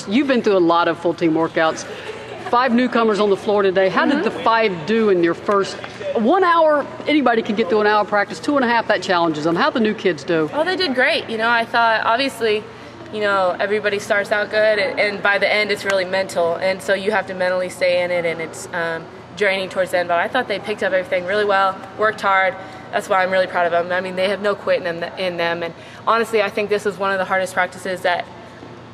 first, you've been through a lot of full team workouts. 5 newcomers on the floor today. How did the 5 do in your first 1 hour? Anybody can get through an hour practice. 2.5, that challenges them. How'd the new kids do? Oh, they did great. I thought, obviously, everybody starts out good, and by the end, it's really mental. And so you have to mentally stay in it, and it's draining towards the end. But I thought they picked up everything really well, worked hard. That's why I'm really proud of them. I mean, they have no quit in them. And honestly, I think this was one of the hardest practices that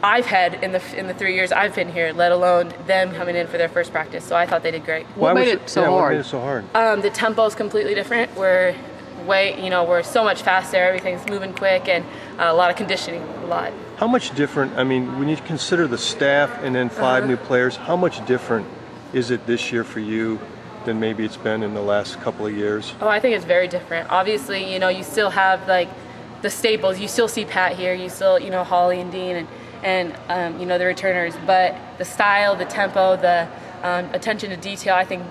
I've had in the 3 years I've been here, let alone them coming in for their first practice. So I thought they did great. What made it so hard? What made it so hard? The tempo is completely different. We're so much faster. Everything's moving quick, and a lot of conditioning, a lot. How much different, when you consider the staff and then 5 new players, how much different is it this year for you than maybe it's been in the last couple of years? Oh, I think it's very different. Obviously, you still have the staples. You still see Pat here. You still, Holly and Dean and the returners. But the style, the tempo, the attention to detail, I think,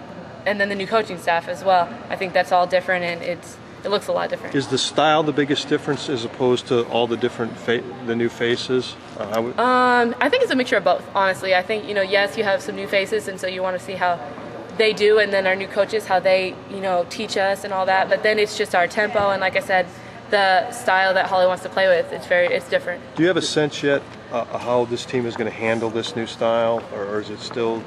and then the new coaching staff as well. I think that's all different, and it looks a lot different. Is the style the biggest difference as opposed to all the different the new faces? I think it's a mixture of both, honestly. I think, yes, you have some new faces, and so you want to see how they do, and then our new coaches, how they, teach us and all that. But then it's just our tempo, and like I said, the style that Holly wants to play with, it's different. Do you have a sense yet how this team is going to handle this new style, or are you still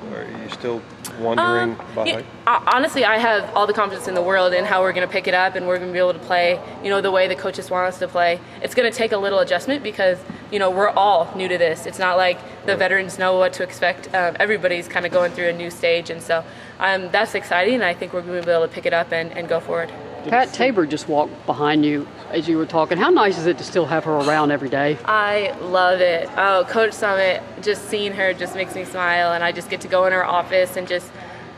wondering about it? Honestly, I have all the confidence in the world in how we're going to pick it up, and we're going to be able to play, the way the coaches want us to play. It's going to take a little adjustment because, we're all new to this. It's not like the veterans know what to expect. Everybody's kind of going through a new stage, and so that's exciting, and I think we're going to be able to pick it up and go forward. Pat Tabor just walked behind you as you were talking. How nice is it to still have her around every day? I love it. Oh, Coach Summitt, just seeing her just makes me smile, and I just get to go in her office, and just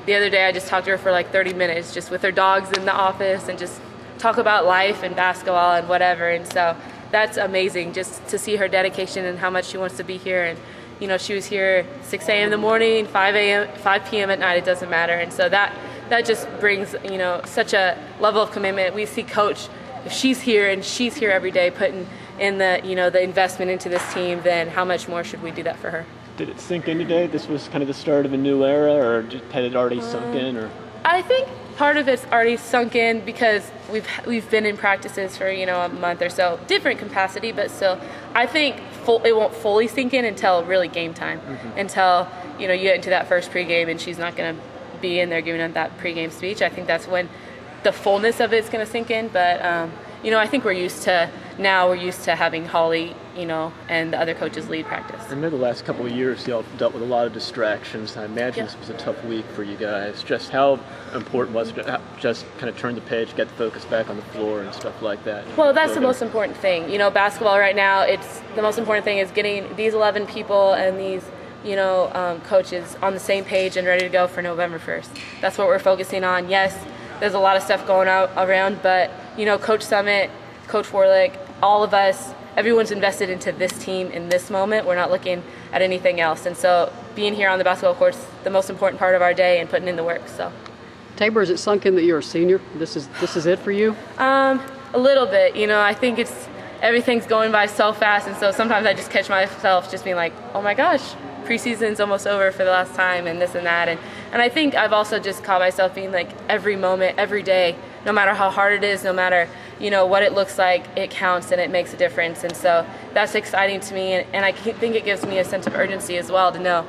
the other day I just talked to her for 30 minutes just with her dogs in the office and just talk about life and basketball and whatever. And so that's amazing just to see her dedication and how much she wants to be here. And she was here 6 a.m. in the morning, 5 p.m. at night, it doesn't matter. And so that just brings, such a level of commitment. We see Coach, if she's here and she's here every day putting in the investment into this team, then how much more should we do that for her? Did it sink in today? This was kind of the start of a new era, or had it already sunk in? Or I think part of it's already sunk in because we've been in practices for a month or so, different capacity, but still, I think it won't fully sink in until really game time, until you get into that first pregame and she's not going to be in there giving them that pregame speech. I think that's when the fullness of it's going to sink in. But I think we're used to having Holly, and the other coaches lead practice. I know the last couple of years y'all dealt with a lot of distractions. I imagine this was a tough week for you guys. Just how important was it to just kind of turn the page, get the focus back on the floor and stuff like that? Well, that's the most important thing. Basketball right now, it's the most important thing is getting these 11 people and these coaches on the same page and ready to go for November 1st. That's what we're focusing on. Yes, there's a lot of stuff going around, but Coach Summitt, Coach Warlick, all of us, everyone's invested into this team in this moment. We're not looking at anything else. And so being here on the basketball court is the most important part of our day and putting in the work. So, Tabor, is it sunk in that you're a senior? This is it for you? A little bit. I think everything's going by so fast, and so sometimes I just catch myself just being like, oh my gosh, preseason's almost over for the last time, and this and that. And I think I've also just caught myself being like, every moment, every day, no matter how hard it is, no matter what it looks like, it counts and it makes a difference. And so that's exciting to me, and I think it gives me a sense of urgency as well to know,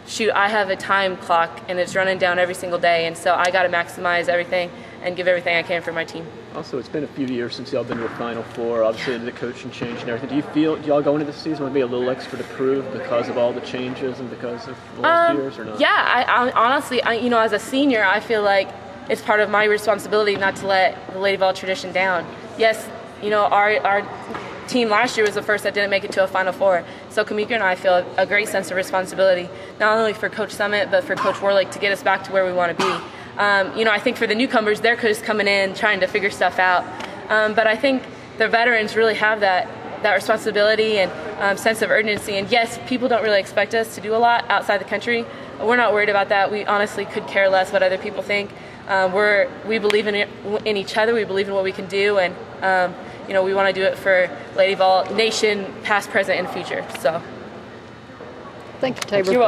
shoot, I have a time clock and it's running down every single day, and so I got to maximize everything and give everything I can for my team. Also, it's been a few years since y'all been to a Final Four. Obviously, the coaching change and everything. Do y'all go into the season with maybe a little extra to prove because of all the changes and because of all the years, or not? Yeah, I honestly, as a senior, I feel like it's part of my responsibility not to let the Lady Vol tradition down. Yes, our team last year was the first that didn't make it to a Final Four. So Kamika and I feel a great sense of responsibility, not only for Coach Summitt, but for Coach Warlick to get us back to where we want to be. I think for the newcomers, they're just coming in, trying to figure stuff out. But I think the veterans really have that responsibility and sense of urgency. And yes, people don't really expect us to do a lot outside the country. We're not worried about that. We honestly could care less what other people think. We believe in each other. We believe in what we can do, and we want to do it for Lady Vol Nation, past, present, and future. So. Thank you, Tabor. You're welcome.